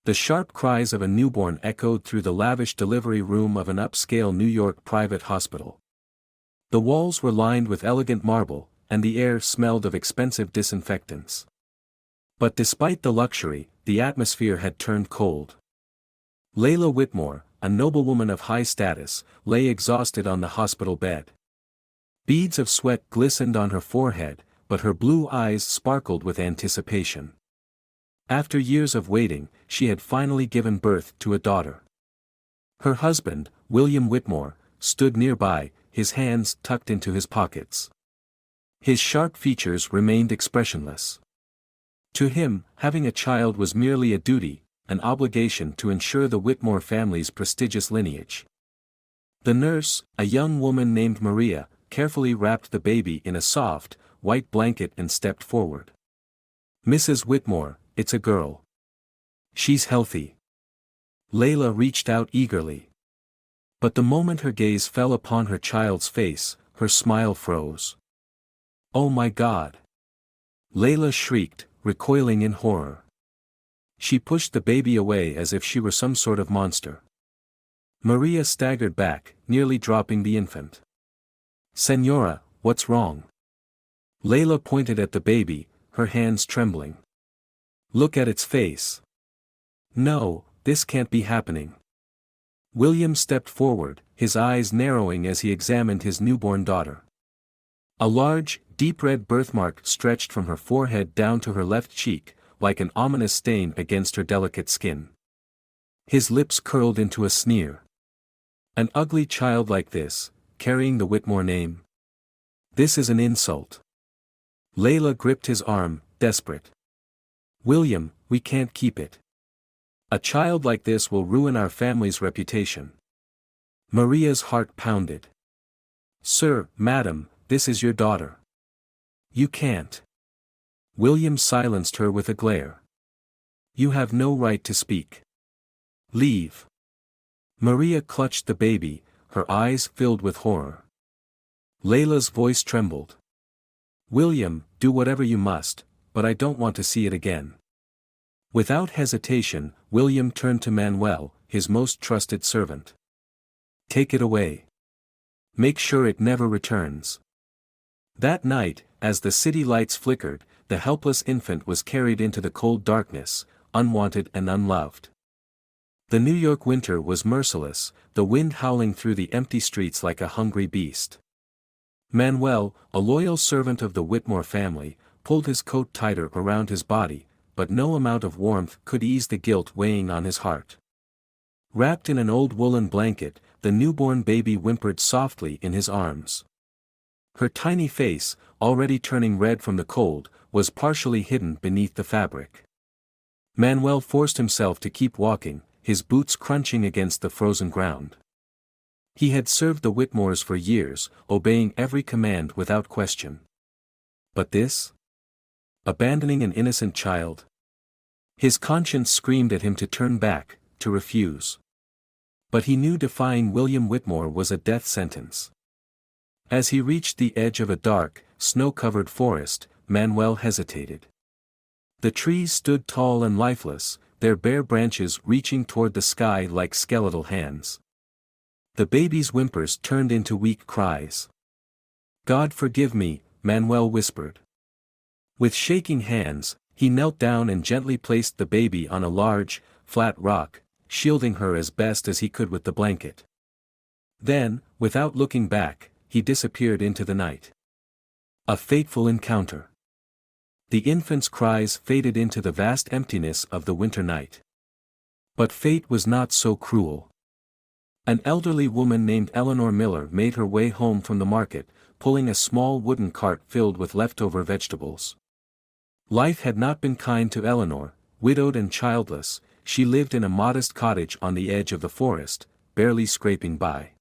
The sharp cries of a newborn echoed through the lavish delivery room of an upscale New York private hospital. The walls were lined with elegant marble, and the air smelled of expensive disinfectants. But despite the luxury, the atmosphere had turned cold. Layla Whitmore, a noblewoman of high status, lay exhausted on the hospital bed. Beads of sweat glistened on her forehead, but her blue eyes sparkled with anticipation. After years of waiting, she had finally given birth to a daughter. Her husband, William Whitmore, stood nearby, his hands tucked into his pockets. His sharp features remained expressionless. To him, having a child was merely a duty, an obligation to ensure the Whitmore family's prestigious lineage. The nurse, a young woman named Maria, carefully wrapped the baby in a soft, white blanket and stepped forward. "Mrs. Whitmore, it's a girl. She's healthy." Layla reached out eagerly. But the moment her gaze fell upon her child's face, her smile froze. "Oh my God!" Layla shrieked, recoiling in horror. She pushed the baby away as if she were some sort of monster. Maria staggered back, nearly dropping the infant. "Señora, what's wrong?" Layla pointed at the baby, her hands trembling. "Look at its face. No, this can't be happening." William stepped forward, his eyes narrowing as he examined his newborn daughter. A large, deep red birthmark stretched from her forehead down to her left cheek, like an ominous stain against her delicate skin. His lips curled into a sneer. An ugly child like this, carrying the Whitmore name? This is an insult. Layla gripped his arm, desperate. "William, we can't keep it. A child like this will ruin our family's reputation." Maria's heart pounded. "Sir, madam, this is your daughter. You can't." William silenced her with a glare. "You have no right to speak. Leave." Maria clutched the baby, her eyes filled with horror. Layla's voice trembled. "William, do whatever you must, but I don't want to see it again." Without hesitation, William turned to Manuel, his most trusted servant. "Take it away. Make sure it never returns." That night, as the city lights flickered, the helpless infant was carried into the cold darkness, unwanted and unloved. The New York winter was merciless, the wind howling through the empty streets like a hungry beast. Manuel, a loyal servant of the Whitmore family, pulled his coat tighter around his body, but no amount of warmth could ease the guilt weighing on his heart. Wrapped in an old woolen blanket, the newborn baby whimpered softly in his arms. Her tiny face, already turning red from the cold, was partially hidden beneath the fabric. Manuel forced himself to keep walking, his boots crunching against the frozen ground. He had served the Whitmores for years, obeying every command without question. But this? Abandoning an innocent child? His conscience screamed at him to turn back, to refuse. But he knew defying William Whitmore was a death sentence. As he reached the edge of a dark, snow-covered forest, Manuel hesitated. The trees stood tall and lifeless, their bare branches reaching toward the sky like skeletal hands. The baby's whimpers turned into weak cries. "God forgive me," Manuel whispered. With shaking hands, he knelt down and gently placed the baby on a large, flat rock, shielding her as best as he could with the blanket. Then, without looking back, he disappeared into the night. A fateful encounter. The infant's cries faded into the vast emptiness of the winter night. But fate was not so cruel. An elderly woman named Eleanor Miller made her way home from the market, pulling a small wooden cart filled with leftover vegetables. Life had not been kind to Eleanor. Widowed and childless, she lived in a modest cottage on the edge of the forest, barely scraping by.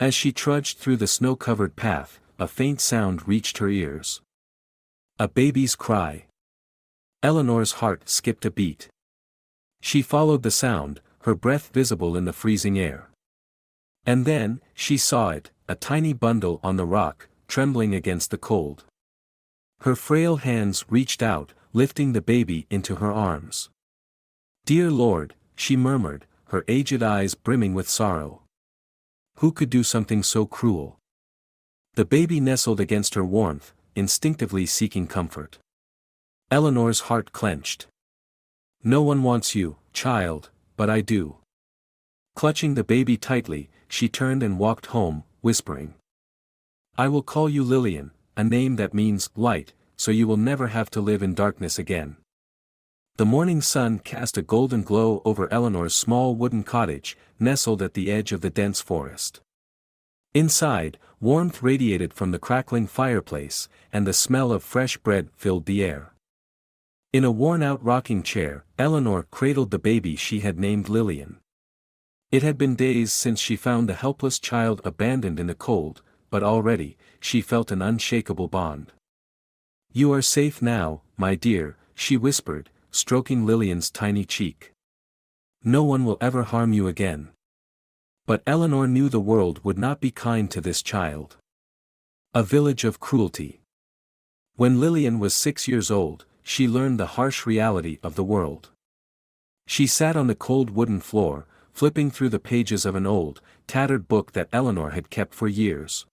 As she trudged through the snow-covered path, a faint sound reached her ears. A baby's cry. Eleanor's heart skipped a beat. She followed the sound, her breath visible in the freezing air. And then, she saw it, a tiny bundle on the rock, trembling against the cold. Her frail hands reached out, lifting the baby into her arms. Dear Lord, she murmured, her aged eyes brimming with sorrow. Who could do something so cruel? The baby nestled against her warmth, instinctively seeking comfort. Eleanor's heart clenched. No one wants you, child, but I do. Clutching the baby tightly, she turned and walked home, whispering. I will call you Lillian, a name that means light, so you will never have to live in darkness again. The morning sun cast a golden glow over Eleanor's small wooden cottage, nestled at the edge of the dense forest. Inside, warmth radiated from the crackling fireplace, and the smell of fresh bread filled the air. In a worn-out rocking chair, Eleanor cradled the baby she had named Lillian. It had been days since she found the helpless child abandoned in the cold, but already, she felt an unshakable bond. You are safe now, my dear, she whispered, stroking Lillian's tiny cheek. No one will ever harm you again. But Eleanor knew the world would not be kind to this child. A village of cruelty. When Lillian was 6 years old, she learned the harsh reality of the world. She sat on the cold wooden floor, flipping through the pages of an old, tattered book that Eleanor had kept for years.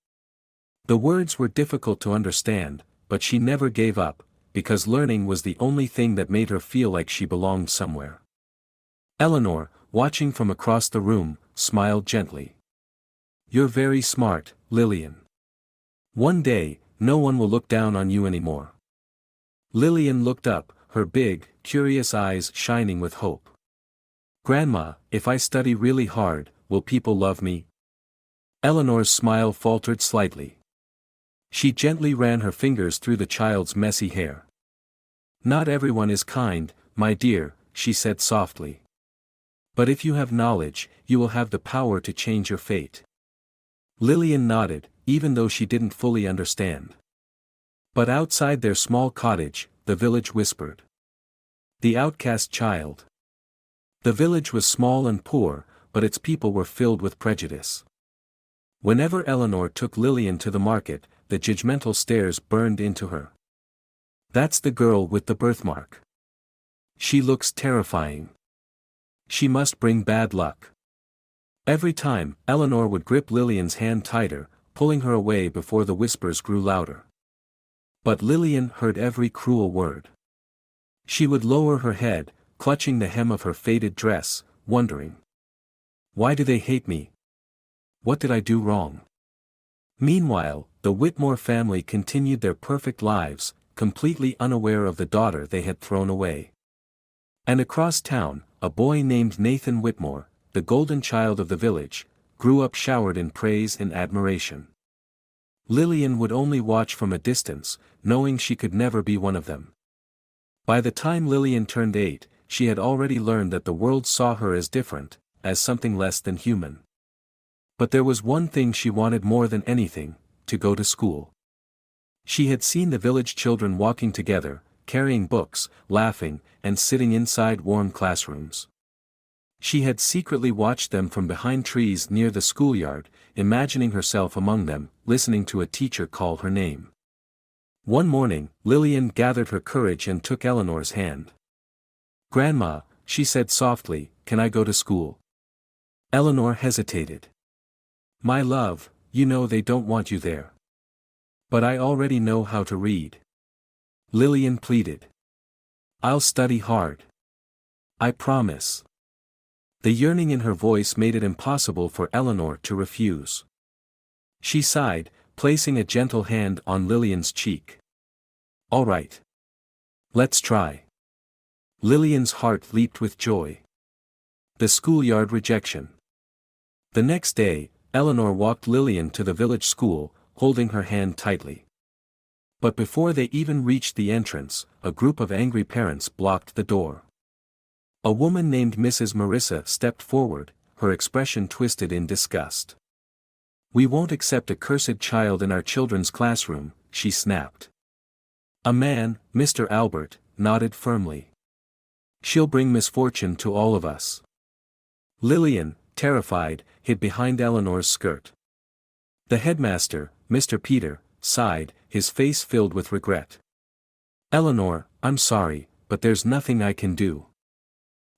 The words were difficult to understand, but she never gave up, because learning was the only thing that made her feel like she belonged somewhere. Eleanor, watching from across the room, smiled gently. You're very smart, Lillian. One day, no one will look down on you anymore. Lillian looked up, her big, curious eyes shining with hope. Grandma, if I study really hard, will people love me? Eleanor's smile faltered slightly. She gently ran her fingers through the child's messy hair. Not everyone is kind, my dear, she said softly. But if you have knowledge, you will have the power to change your fate. Lillian nodded, even though she didn't fully understand. But outside their small cottage, the village whispered. The outcast child. The village was small and poor, but its people were filled with prejudice. Whenever Eleanor took Lillian to the market, the judgmental stares burned into her. That's the girl with the birthmark. She looks terrifying. She must bring bad luck. Every time, Eleanor would grip Lillian's hand tighter, pulling her away before the whispers grew louder. But Lillian heard every cruel word. She would lower her head, clutching the hem of her faded dress, wondering. Why do they hate me? What did I do wrong? Meanwhile, the Whitmore family continued their perfect lives, completely unaware of the daughter they had thrown away. And across town, a boy named Nathan Whitmore, the golden child of the village, grew up showered in praise and admiration. Lillian would only watch from a distance, knowing she could never be one of them. By the time Lillian turned 8, she had already learned that the world saw her as different, as something less than human. But there was one thing she wanted more than anything, to go to school. She had seen the village children walking together, carrying books, laughing, and sitting inside warm classrooms. She had secretly watched them from behind trees near the schoolyard, imagining herself among them, listening to a teacher call her name. One morning, Lillian gathered her courage and took Eleanor's hand. Grandma, she said softly, can I go to school? Eleanor hesitated. My love, you know they don't want you there. But I already know how to read. Lillian pleaded. I'll study hard. I promise. The yearning in her voice made it impossible for Eleanor to refuse. She sighed, placing a gentle hand on Lillian's cheek. All right. Let's try. Lillian's heart leaped with joy. The schoolyard rejection. The next day, Eleanor walked Lillian to the village school, holding her hand tightly. But before they even reached the entrance, a group of angry parents blocked the door. A woman named Mrs. Marissa stepped forward, her expression twisted in disgust. We won't accept a cursed child in our children's classroom, she snapped. A man, Mr. Albert, nodded firmly. She'll bring misfortune to all of us. Lillian, terrified, hid behind Eleanor's skirt. The headmaster, Mr. Peter, sighed, his face filled with regret. Eleanor, I'm sorry, but there's nothing I can do.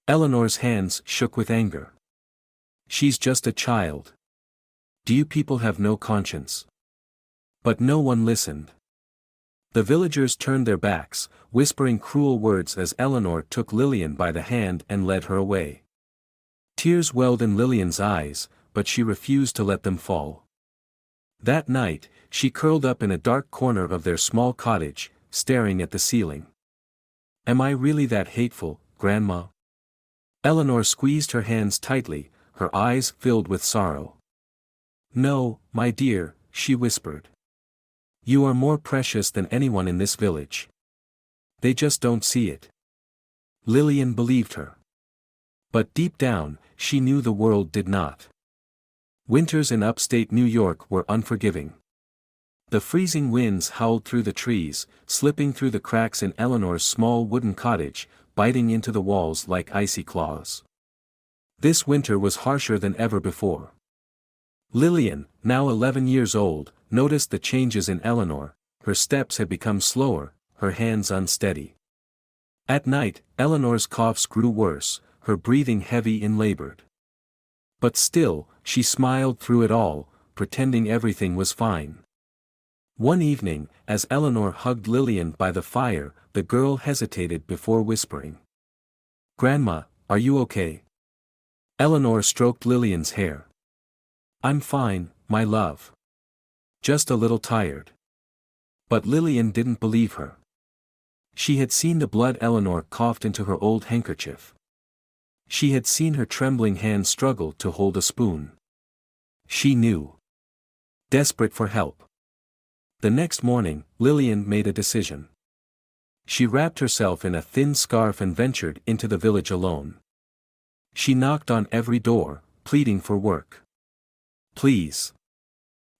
Eleanor's hands shook with anger. She's just a child. Do you people have no conscience? But no one listened. The villagers turned their backs, whispering cruel words as Eleanor took Lillian by the hand and led her away. Tears welled in Lillian's eyes, but she refused to let them fall. That night, she curled up in a dark corner of their small cottage, staring at the ceiling. Am I really that hateful, Grandma? Eleanor squeezed her hands tightly, her eyes filled with sorrow. No, my dear, she whispered. You are more precious than anyone in this village. They just don't see it. Lillian believed her. But deep down, she knew the world did not. Winters in upstate New York were unforgiving. The freezing winds howled through the trees, slipping through the cracks in Eleanor's small wooden cottage, biting into the walls like icy claws. This winter was harsher than ever before. Lillian, now 11 years old, noticed the changes in Eleanor. Her steps had become slower, her hands unsteady. At night, Eleanor's coughs grew worse, her breathing heavy and labored. But still, she smiled through it all, pretending everything was fine. One evening, as Eleanor hugged Lillian by the fire, the girl hesitated before whispering. Grandma, are you okay? Eleanor stroked Lillian's hair. I'm fine, my love. Just a little tired. But Lillian didn't believe her. She had seen the blood Eleanor coughed into her old handkerchief. She had seen her trembling hand struggle to hold a spoon. She knew. Desperate for help. The next morning, Lillian made a decision. She wrapped herself in a thin scarf and ventured into the village alone. She knocked on every door, pleading for work. Please.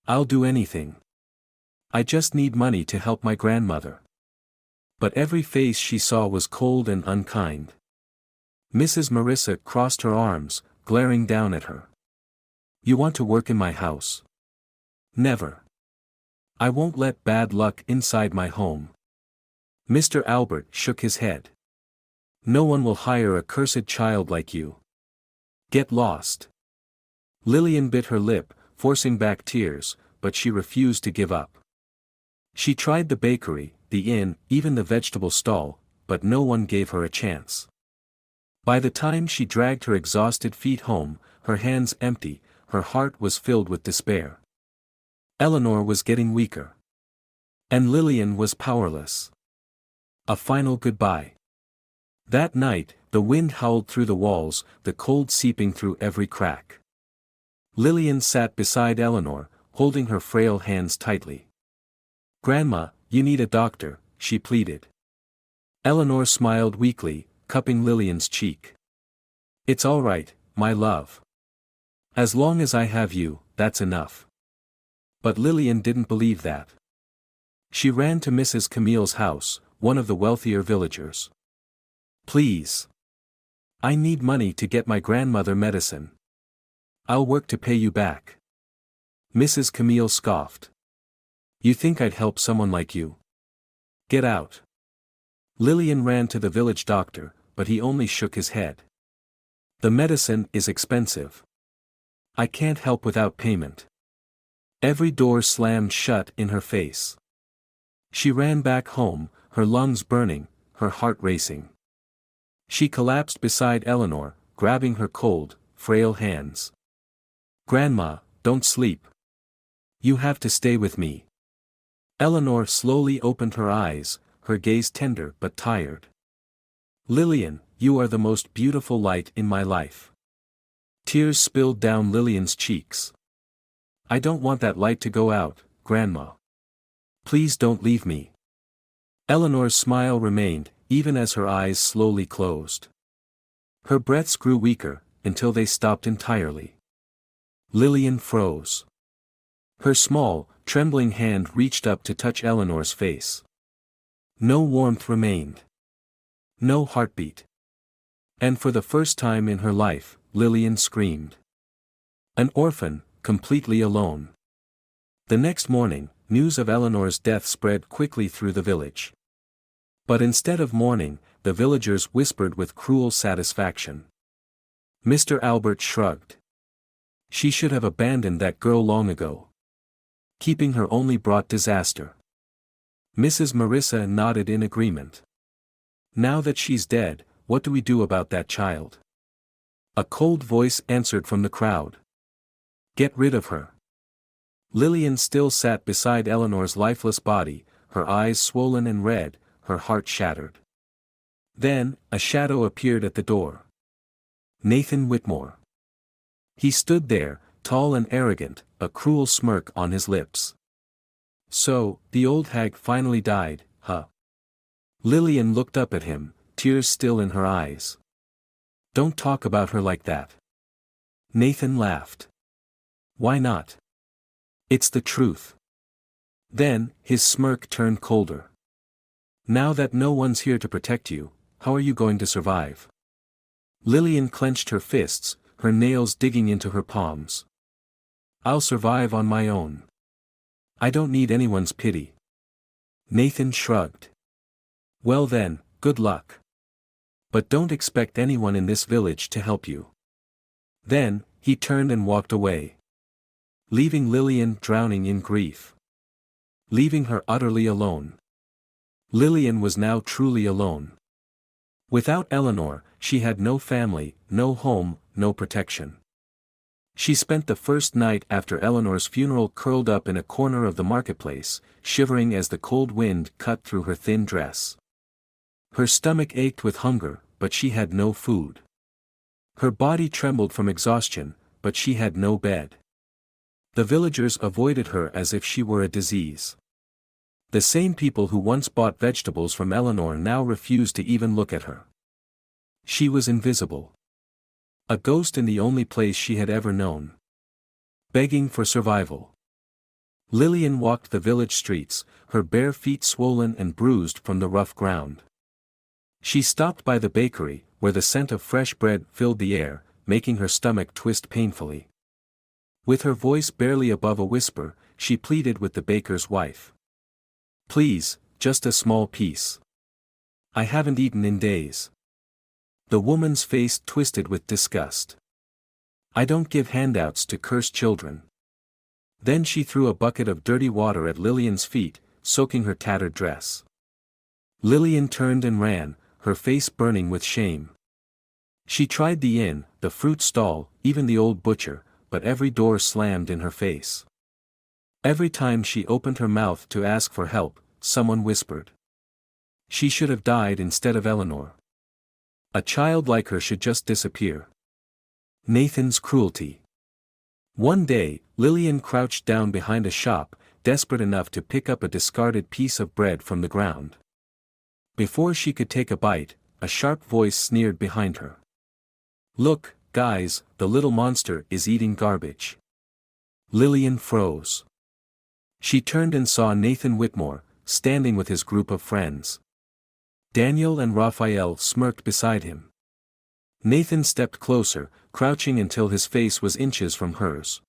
I'll do anything. I just need money to help my grandmother. But every face she saw was cold and unkind. Mrs. Marissa crossed her arms, glaring down at her. You want to work in my house? Never. I won't let bad luck inside my home. Mr. Albert shook his head. No one will hire a cursed child like you. Get lost. Lillian bit her lip, forcing back tears, but she refused to give up. She tried the bakery, the inn, even the vegetable stall, but no one gave her a chance. By the time she dragged her exhausted feet home, her hands empty, her heart was filled with despair. Eleanor was getting weaker. And Lillian was powerless. A final goodbye. That night, the wind howled through the walls, the cold seeping through every crack. Lillian sat beside Eleanor, holding her frail hands tightly. Grandma, you need a doctor, she pleaded. Eleanor smiled weakly, cupping Lillian's cheek. It's all right, my love. As long as I have you, that's enough. But Lillian didn't believe that. She ran to Mrs. Camille's house, one of the wealthier villagers. Please. I need money to get my grandmother medicine. I'll work to pay you back. Mrs. Camille scoffed. You think I'd help someone like you? Get out. Lillian ran to the village doctor, but he only shook his head. The medicine is expensive. I can't help without payment. Every door slammed shut in her face. She ran back home, her lungs burning, her heart racing. She collapsed beside Eleanor, grabbing her cold, frail hands. Grandma, don't sleep. You have to stay with me. Eleanor slowly opened her eyes, her gaze tender but tired. Lillian, you are the most beautiful light in my life. Tears spilled down Lillian's cheeks. I don't want that light to go out, Grandma. Please don't leave me. Eleanor's smile remained, even as her eyes slowly closed. Her breaths grew weaker, until they stopped entirely. Lillian froze. Her small, trembling hand reached up to touch Eleanor's face. No warmth remained. No heartbeat. And for the first time in her life, Lillian screamed. An orphan, completely alone. The next morning, news of Eleanor's death spread quickly through the village. But instead of mourning, the villagers whispered with cruel satisfaction. Mr. Albert shrugged. She should have abandoned that girl long ago. Keeping her only brought disaster. Mrs. Marissa nodded in agreement. Now that she's dead, what do we do about that child? A cold voice answered from the crowd. Get rid of her. Lillian still sat beside Eleanor's lifeless body, her eyes swollen and red, her heart shattered. Then, a shadow appeared at the door. Nathan Whitmore. He stood there, tall and arrogant, a cruel smirk on his lips. So, the old hag finally died, huh? Lillian looked up at him, tears still in her eyes. Don't talk about her like that. Nathan laughed. Why not? It's the truth. Then, his smirk turned colder. Now that no one's here to protect you, how are you going to survive? Lillian clenched her fists, her nails digging into her palms. I'll survive on my own. I don't need anyone's pity. Nathan shrugged. Well then, good luck. But don't expect anyone in this village to help you. Then, he turned and walked away. Leaving Lillian drowning in grief. Leaving her utterly alone. Lillian was now truly alone. Without Eleanor, she had no family, no home, no protection. She spent the first night after Eleanor's funeral curled up in a corner of the marketplace, shivering as the cold wind cut through her thin dress. Her stomach ached with hunger, but she had no food. Her body trembled from exhaustion, but she had no bed. The villagers avoided her as if she were a disease. The same people who once bought vegetables from Eleanor now refused to even look at her. She was invisible. A ghost in the only place she had ever known. Begging for survival. Lillian walked the village streets, her bare feet swollen and bruised from the rough ground. She stopped by the bakery, where the scent of fresh bread filled the air, making her stomach twist painfully. With her voice barely above a whisper, she pleaded with the baker's wife. Please, just a small piece. I haven't eaten in days. The woman's face twisted with disgust. I don't give handouts to cursed children. Then she threw a bucket of dirty water at Lillian's feet, soaking her tattered dress. Lillian turned and ran, her face burning with shame. She tried the inn, the fruit stall, even the old butcher, but every door slammed in her face. Every time she opened her mouth to ask for help, someone whispered. She should have died instead of Eleanor. A child like her should just disappear. Nathan's cruelty. One day, Lillian crouched down behind a shop, desperate enough to pick up a discarded piece of bread from the ground. Before she could take a bite, a sharp voice sneered behind her. Look, guys, the little monster is eating garbage. Lillian froze. She turned and saw Nathan Whitmore, standing with his group of friends. Daniel and Raphael smirked beside him. Nathan stepped closer, crouching until his face was inches from hers.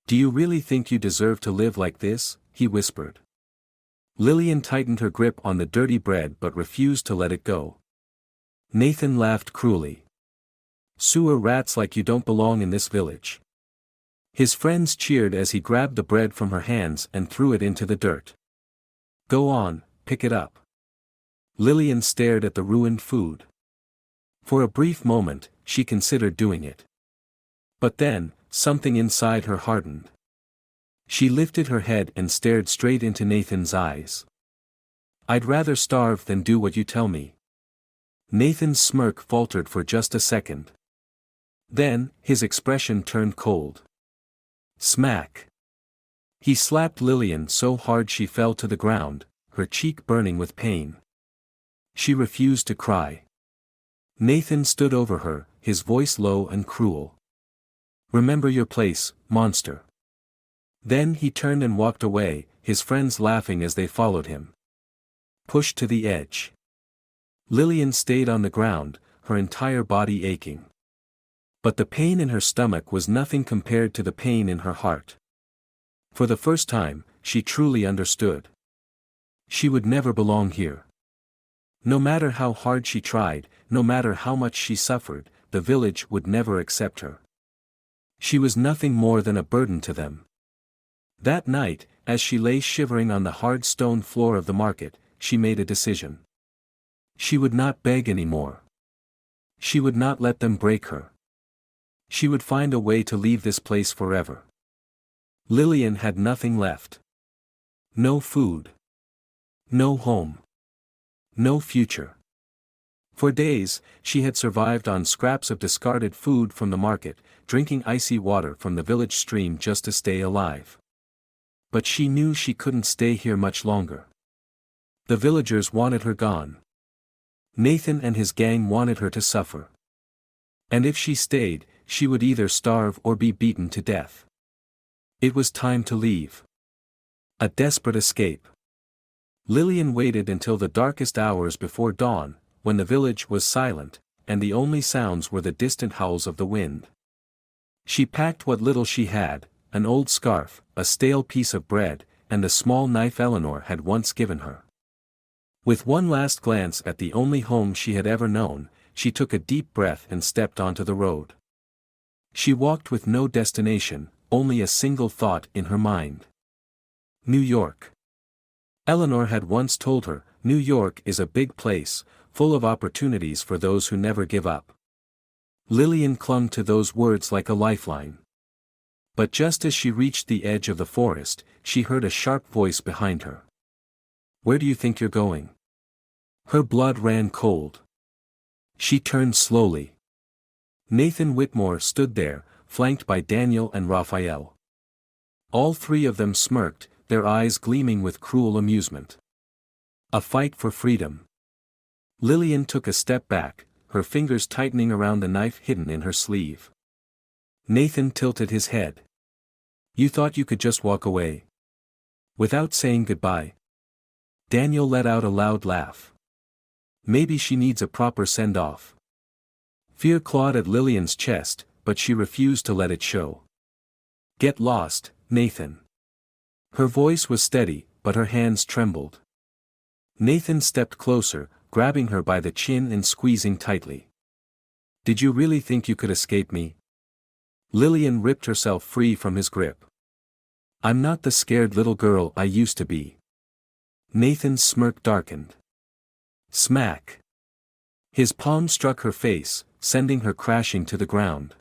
Do you really think you deserve to live like this? He whispered. Lillian tightened her grip on the dirty bread but refused to let it go. Nathan laughed cruelly. Sewer rats like you don't belong in this village. His friends cheered as he grabbed the bread from her hands and threw it into the dirt. Go on, pick it up. Lillian stared at the ruined food. For a brief moment, she considered doing it. But then, something inside her hardened. She lifted her head and stared straight into Nathan's eyes. I'd rather starve than do what you tell me. Nathan's smirk faltered for just a second. Then, his expression turned cold. Smack. He slapped Lillian so hard she fell to the ground, her cheek burning with pain. She refused to cry. Nathan stood over her, his voice low and cruel. Remember your place, monster. Then he turned and walked away, his friends laughing as they followed him. Pushed to the edge. Lillian stayed on the ground, her entire body aching. But the pain in her stomach was nothing compared to the pain in her heart. For the first time, she truly understood. She would never belong here. No matter how hard she tried, no matter how much she suffered, the village would never accept her. She was nothing more than a burden to them. That night, as she lay shivering on the hard stone floor of the market, she made a decision. She would not beg anymore. She would not let them break her. She would find a way to leave this place forever. Lillian had nothing left. No food. No home. No future. For days, she had survived on scraps of discarded food from the market, drinking icy water from the village stream just to stay alive. But she knew she couldn't stay here much longer. The villagers wanted her gone. Nathan and his gang wanted her to suffer. And if she stayed, she would either starve or be beaten to death. It was time to leave. A desperate escape. Lillian waited until the darkest hours before dawn, when the village was silent, and the only sounds were the distant howls of the wind. She packed what little she had, an old scarf, a stale piece of bread, and the small knife Eleanor had once given her. With one last glance at the only home she had ever known, she took a deep breath and stepped onto the road. She walked with no destination, only a single thought in her mind. New York. Eleanor had once told her, New York is a big place, full of opportunities for those who never give up. Lillian clung to those words like a lifeline. But just as she reached the edge of the forest, she heard a sharp voice behind her. Where do you think you're going? Her blood ran cold. She turned slowly. Nathan Whitmore stood there, flanked by Daniel and Raphael. All three of them smirked, their eyes gleaming with cruel amusement. A fight for freedom. Lillian took a step back, her fingers tightening around the knife hidden in her sleeve. Nathan tilted his head. You thought you could just walk away? Without saying goodbye? Daniel let out a loud laugh. Maybe she needs a proper send-off. Fear clawed at Lillian's chest, but she refused to let it show. Get lost, Nathan. Her voice was steady, but her hands trembled. Nathan stepped closer, grabbing her by the chin and squeezing tightly. Did you really think you could escape me? Lillian ripped herself free from his grip. I'm not the scared little girl I used to be. Nathan's smirk darkened. Smack. His palm struck her face, sending her crashing to the ground.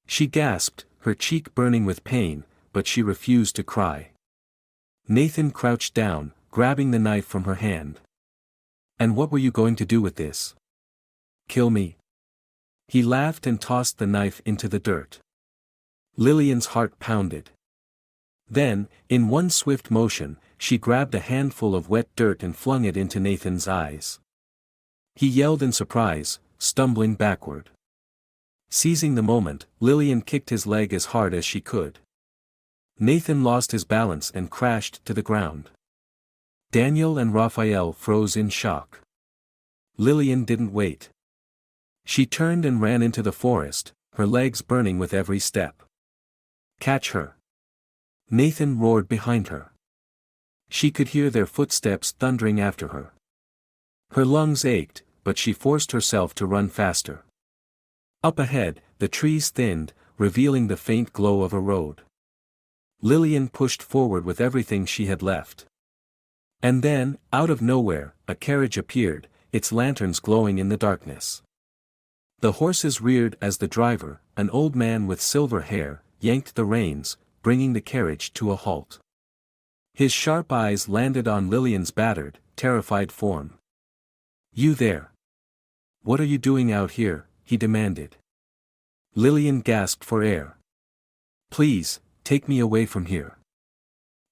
She gasped, her cheek burning with pain, but she refused to cry. Nathan crouched down, grabbing the knife from her hand. And what were you going to do with this? Kill me? He laughed and tossed the knife into the dirt. Lillian's heart pounded. Then, in one swift motion, she grabbed a handful of wet dirt and flung it into Nathan's eyes. He yelled in surprise, stumbling backward. Seizing the moment, Lillian kicked his leg as hard as she could. Nathan lost his balance and crashed to the ground. Daniel and Raphael froze in shock. Lillian didn't wait. She turned and ran into the forest, her legs burning with every step. Catch her! Nathan roared behind her. She could hear their footsteps thundering after her. Her lungs ached, but she forced herself to run faster. Up ahead, the trees thinned, revealing the faint glow of a road. Lillian pushed forward with everything she had left. And then, out of nowhere, a carriage appeared, its lanterns glowing in the darkness. The horses reared as the driver, an old man with silver hair, yanked the reins, bringing the carriage to a halt. His sharp eyes landed on Lillian's battered, terrified form. You there? What are you doing out here? He demanded. Lillian gasped for air. Please, take me away from here.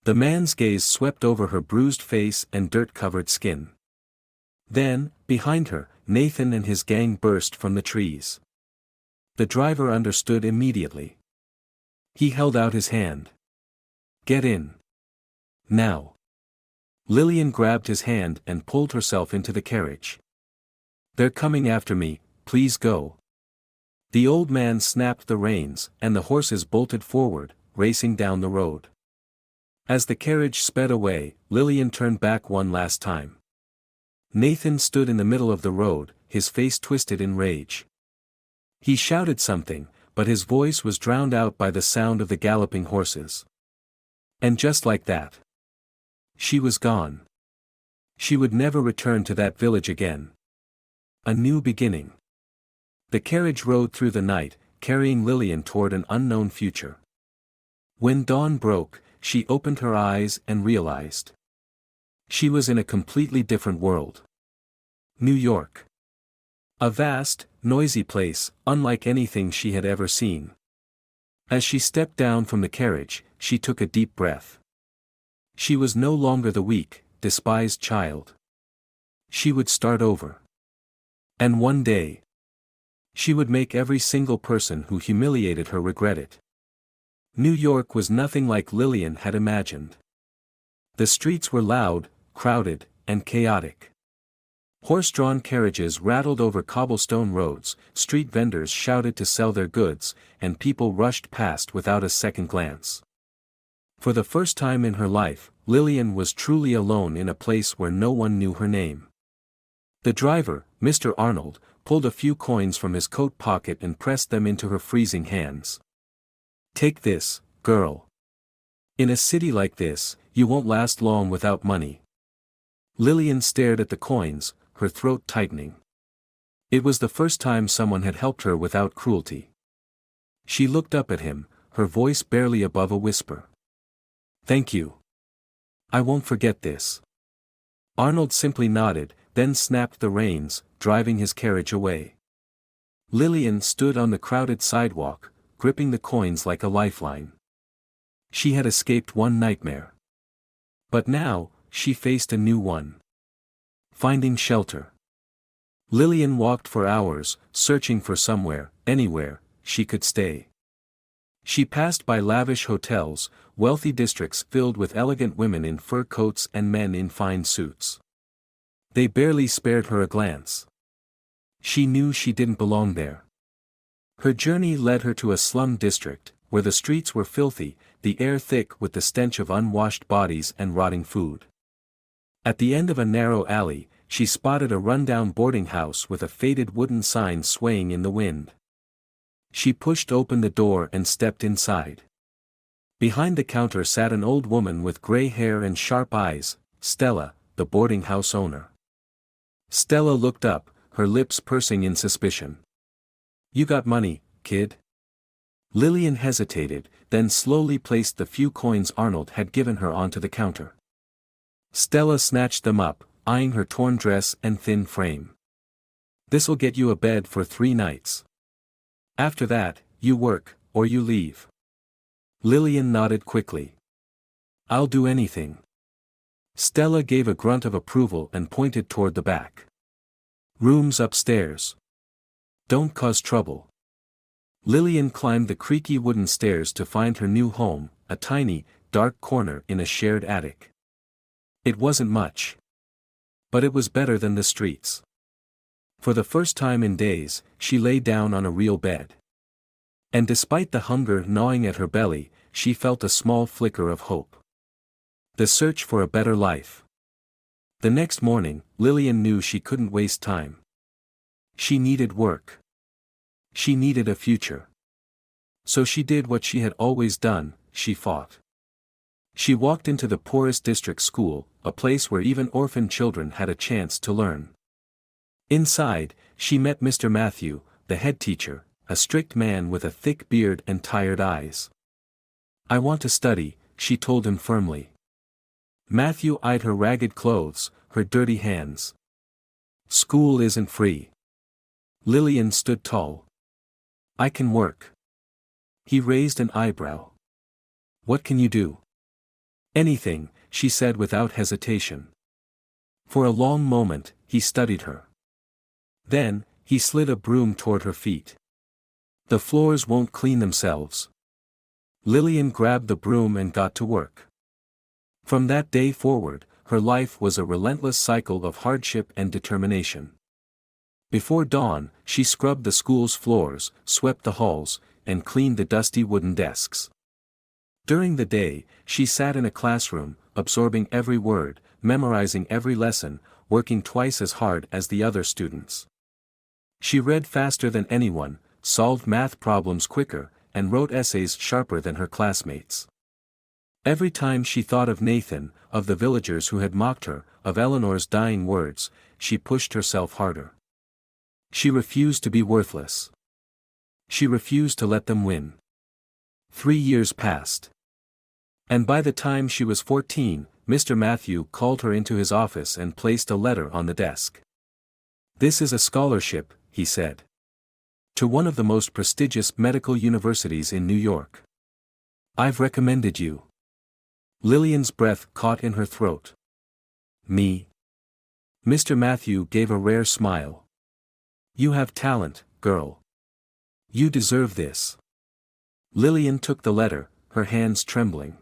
The man's gaze swept over her bruised face and dirt-covered skin. Then, behind her, Nathan and his gang burst from the trees. The driver understood immediately. He held out his hand. Get in. Now. Lillian grabbed his hand and pulled herself into the carriage. They're coming after me, please go. The old man snapped the reins, and the horses bolted forward, racing down the road. As the carriage sped away, Lillian turned back one last time. Nathan stood in the middle of the road, his face twisted in rage. He shouted something, but his voice was drowned out by the sound of the galloping horses. And just like that, she was gone. She would never return to that village again. A new beginning. The carriage rode through the night, carrying Lillian toward an unknown future. When dawn broke, she opened her eyes and realized she was in a completely different world. New York. A vast, noisy place, unlike anything she had ever seen. As she stepped down from the carriage, she took a deep breath. She was no longer the weak, despised child. She would start over. And one day, she would make every single person who humiliated her regret it. New York was nothing like Lillian had imagined. The streets were loud, crowded, and chaotic. Horse-drawn carriages rattled over cobblestone roads, street vendors shouted to sell their goods, and people rushed past without a second glance. For the first time in her life, Lillian was truly alone in a place where no one knew her name. The driver, Mr. Arnold, pulled a few coins from his coat pocket and pressed them into her freezing hands. "Take this, girl. In a city like this, you won't last long without money." Lillian stared at the coins, her throat tightening. It was the first time someone had helped her without cruelty. She looked up at him, her voice barely above a whisper. "Thank you. I won't forget this." Arnold simply nodded, then snapped the reins, driving his carriage away. Lillian stood on the crowded sidewalk, gripping the coins like a lifeline. She had escaped one nightmare. But now, she faced a new one. Finding shelter. Lillian walked for hours, searching for somewhere, anywhere, she could stay. She passed by lavish hotels, wealthy districts filled with elegant women in fur coats and men in fine suits. They barely spared her a glance. She knew she didn't belong there. Her journey led her to a slum district, where the streets were filthy, the air thick with the stench of unwashed bodies and rotting food. At the end of a narrow alley, she spotted a rundown boarding house with a faded wooden sign swaying in the wind. She pushed open the door and stepped inside. Behind the counter sat an old woman with gray hair and sharp eyes, Stella, the boarding house owner. Stella looked up, her lips pursing in suspicion. "You got money, kid?" Lillian hesitated, then slowly placed the few coins Arnold had given her onto the counter. Stella snatched them up, eyeing her torn dress and thin frame. "This'll get you a bed for 3 nights. After that, you work, or you leave." Lillian nodded quickly. "I'll do anything." Stella gave a grunt of approval and pointed toward the back. "Rooms upstairs. Don't cause trouble." Lillian climbed the creaky wooden stairs to find her new home, a tiny, dark corner in a shared attic. It wasn't much. But it was better than the streets. For the first time in days, she lay down on a real bed. And despite the hunger gnawing at her belly, she felt a small flicker of hope. The search for a better life. The next morning, Lillian knew she couldn't waste time. She needed work. She needed a future. So she did what she had always done, she fought. She walked into the poorest district school, a place where even orphan children had a chance to learn. Inside, she met Mr. Matthew, the head teacher, a strict man with a thick beard and tired eyes. "I want to study," she told him firmly. Matthew eyed her ragged clothes, her dirty hands. "School isn't free." Lillian stood tall. "I can work." He raised an eyebrow. "What can you do?" "Anything," she said without hesitation. For a long moment, he studied her. Then, he slid a broom toward her feet. "The floors won't clean themselves." Lillian grabbed the broom and got to work. From that day forward, her life was a relentless cycle of hardship and determination. Before dawn, she scrubbed the school's floors, swept the halls, and cleaned the dusty wooden desks. During the day, she sat in a classroom, absorbing every word, memorizing every lesson, working twice as hard as the other students. She read faster than anyone, solved math problems quicker, and wrote essays sharper than her classmates. Every time she thought of Nathan, of the villagers who had mocked her, of Eleanor's dying words, she pushed herself harder. She refused to be worthless. She refused to let them win. 3 years passed. And by the time she was 14, Mr. Matthew called her into his office and placed a letter on the desk. "This is a scholarship," he said. "To one of the most prestigious medical universities in New York. I've recommended you." Lillian's breath caught in her throat. "Me?" Mr. Matthew gave a rare smile. "You have talent, girl. You deserve this." Lillian took the letter, her hands trembling.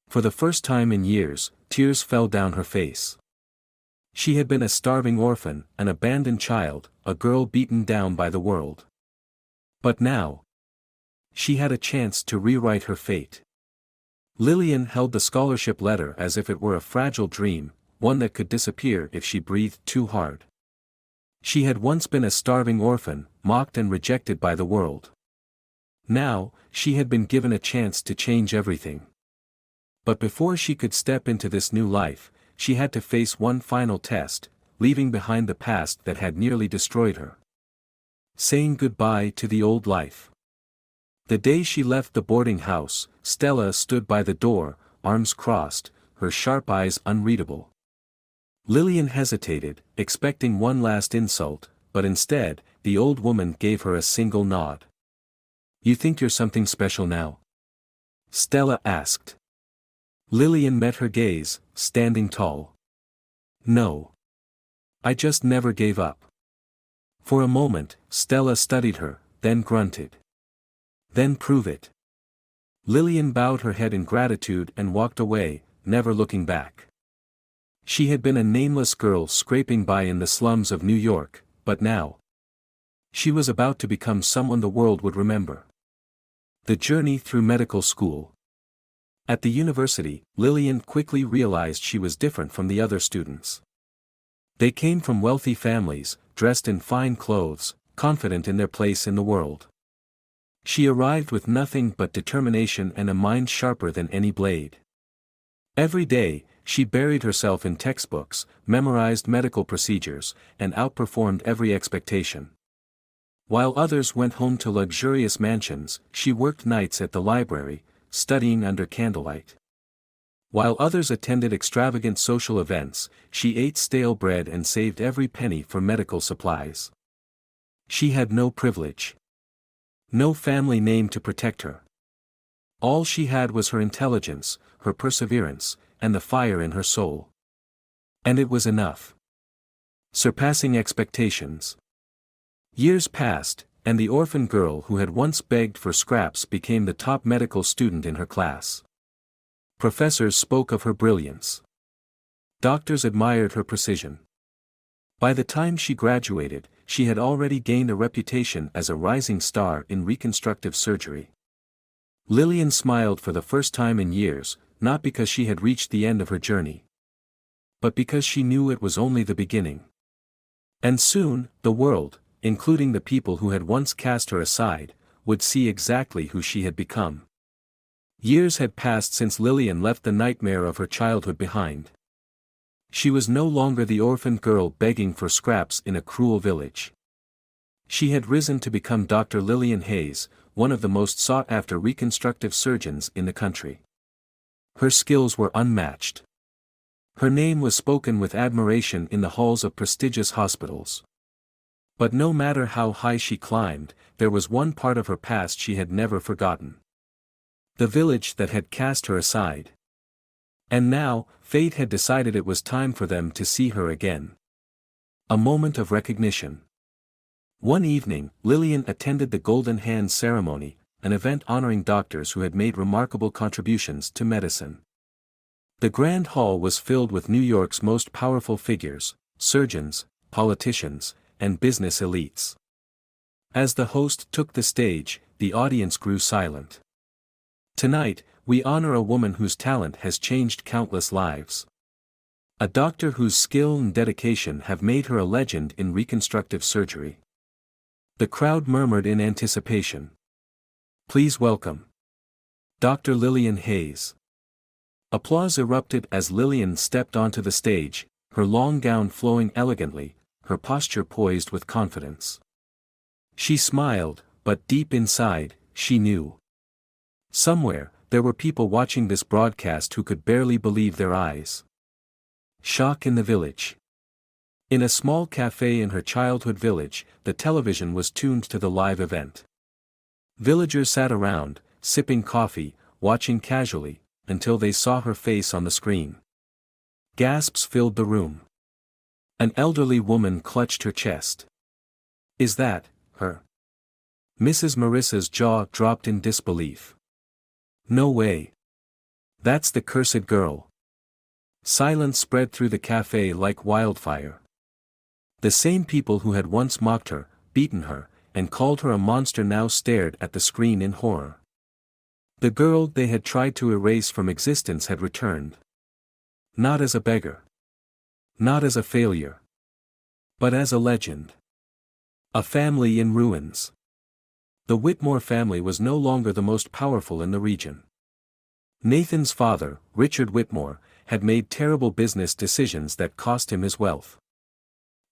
For the first time in years, tears fell down her face. She had been a starving orphan, an abandoned child, a girl beaten down by the world. But now, she had a chance to rewrite her fate. Lillian held the scholarship letter as if it were a fragile dream, one that could disappear if she breathed too hard. She had once been a starving orphan, mocked and rejected by the world. Now, she had been given a chance to change everything. But before she could step into this new life, she had to face one final test, leaving behind the past that had nearly destroyed her. Saying goodbye to the old life. The day she left the boarding house, Stella stood by the door, arms crossed, her sharp eyes unreadable. Lillian hesitated, expecting one last insult, but instead, the old woman gave her a single nod. "You think you're something special now?" Stella asked. Lillian met her gaze, standing tall. "No. I just never gave up." For a moment, Stella studied her, then grunted. "Then prove it." Lillian bowed her head in gratitude and walked away, never looking back. She had been a nameless girl scraping by in the slums of New York, but now, she was about to become someone the world would remember. The journey through medical school. At the university, Lillian quickly realized she was different from the other students. They came from wealthy families, dressed in fine clothes, confident in their place in the world. She arrived with nothing but determination and a mind sharper than any blade. Every day, she buried herself in textbooks, memorized medical procedures, and outperformed every expectation. While others went home to luxurious mansions, she worked nights at the library, studying under candlelight. While others attended extravagant social events, she ate stale bread and saved every penny for medical supplies. She had no privilege. No family name to protect her. All she had was her intelligence, her perseverance, and the fire in her soul. And it was enough. Surpassing expectations. Years passed, and the orphan girl who had once begged for scraps became the top medical student in her class. Professors spoke of her brilliance. Doctors admired her precision. By the time she graduated, she had already gained a reputation as a rising star in reconstructive surgery. Lillian smiled for the first time in years, not because she had reached the end of her journey, but because she knew it was only the beginning. And soon, the world, including the people who had once cast her aside, would see exactly who she had become. Years had passed since Lillian left the nightmare of her childhood behind. She was no longer the orphan girl begging for scraps in a cruel village. She had risen to become Dr. Lillian Hayes, one of the most sought-after reconstructive surgeons in the country. Her skills were unmatched. Her name was spoken with admiration in the halls of prestigious hospitals. But no matter how high she climbed, there was one part of her past she had never forgotten. The village that had cast her aside. And now, fate had decided it was time for them to see her again. A moment of recognition. One evening, Lillian attended the Golden Hand ceremony, an event honoring doctors who had made remarkable contributions to medicine. The grand hall was filled with New York's most powerful figures, surgeons, politicians, and business elites. As the host took the stage, the audience grew silent. "Tonight, we honor a woman whose talent has changed countless lives. A doctor whose skill and dedication have made her a legend in reconstructive surgery. The crowd murmured in anticipation. Please welcome Dr. Lillian Hayes. Applause erupted as Lillian stepped onto the stage, her long gown flowing elegantly, her posture poised with confidence. She smiled, but deep inside, she knew. Somewhere, there were people watching this broadcast who could barely believe their eyes. Shock in the village. In a small cafe in her childhood village, the television was tuned to the live event. Villagers sat around, sipping coffee, watching casually, until they saw her face on the screen. Gasps filled the room. An elderly woman clutched her chest. Is that her? Mrs. Marissa's jaw dropped in disbelief. No way. That's the cursed girl. Silence spread through the cafe like wildfire. The same people who had once mocked her, beaten her, and called her a monster now stared at the screen in horror. The girl they had tried to erase from existence had returned. Not as a beggar. Not as a failure. But as a legend. A family in ruins. The Whitmore family was no longer the most powerful in the region. Nathan's father, Richard Whitmore, had made terrible business decisions that cost him his wealth.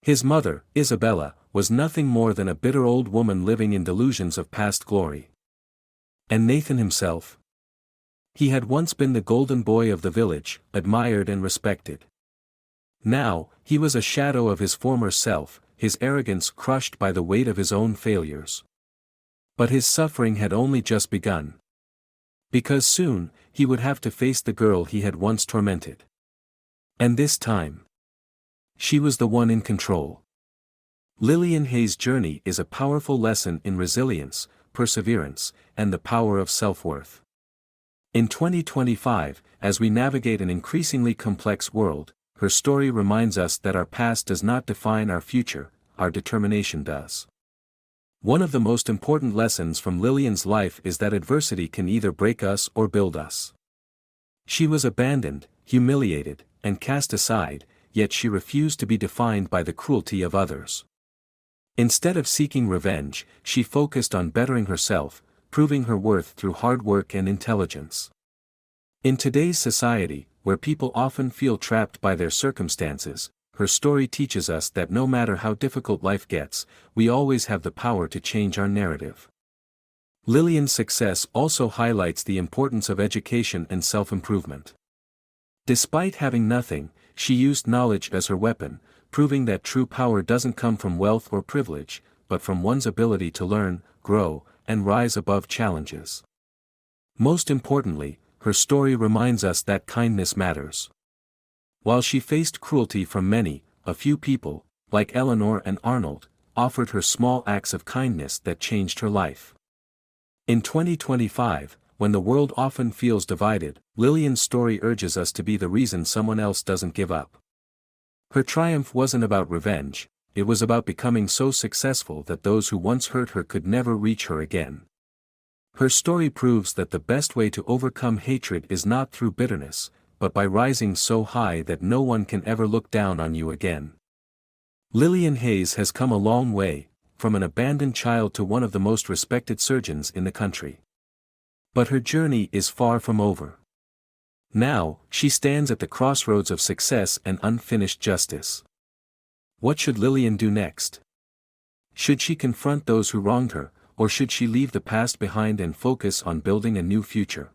His mother, Isabella, was nothing more than a bitter old woman living in delusions of past glory. And Nathan himself? He had once been the golden boy of the village, admired and respected. Now, he was a shadow of his former self, his arrogance crushed by the weight of his own failures. But his suffering had only just begun. Because soon, he would have to face the girl he had once tormented. And this time, she was the one in control. Lillian Hayes' journey is a powerful lesson in resilience, perseverance, and the power of self-worth. In 2025, as we navigate an increasingly complex world, her story reminds us that our past does not define our future, our determination does. One of the most important lessons from Lillian's life is that adversity can either break us or build us. She was abandoned, humiliated, and cast aside, yet she refused to be defined by the cruelty of others. Instead of seeking revenge, she focused on bettering herself, proving her worth through hard work and intelligence. In today's society, where people often feel trapped by their circumstances, her story teaches us that no matter how difficult life gets, we always have the power to change our narrative. Lillian's success also highlights the importance of education and self-improvement. Despite having nothing, she used knowledge as her weapon, proving that true power doesn't come from wealth or privilege, but from one's ability to learn, grow, and rise above challenges. Most importantly, her story reminds us that kindness matters. While she faced cruelty from many, a few people, like Eleanor and Arnold, offered her small acts of kindness that changed her life. In 2025, when the world often feels divided, Lillian's story urges us to be the reason someone else doesn't give up. Her triumph wasn't about revenge, it was about becoming so successful that those who once hurt her could never reach her again. Her story proves that the best way to overcome hatred is not through bitterness, but by rising so high that no one can ever look down on you again. Lillian Hayes has come a long way, from an abandoned child to one of the most respected surgeons in the country. But her journey is far from over. Now, she stands at the crossroads of success and unfinished justice. What should Lillian do next? Should she confront those who wronged her, or should she leave the past behind and focus on building a new future?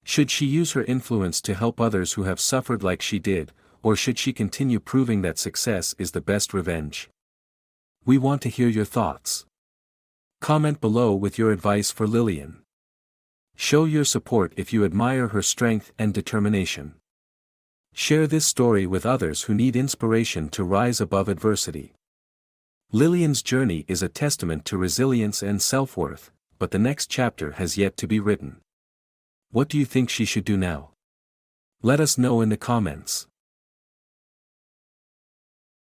Should she use her influence to help others who have suffered like she did, or should she continue proving that success is the best revenge? We want to hear your thoughts. Comment below with your advice for Lillian. Show your support if you admire her strength and determination. Share this story with others who need inspiration to rise above adversity. Lillian's journey is a testament to resilience and self-worth, but the next chapter has yet to be written. What do you think she should do now? Let us know in the comments.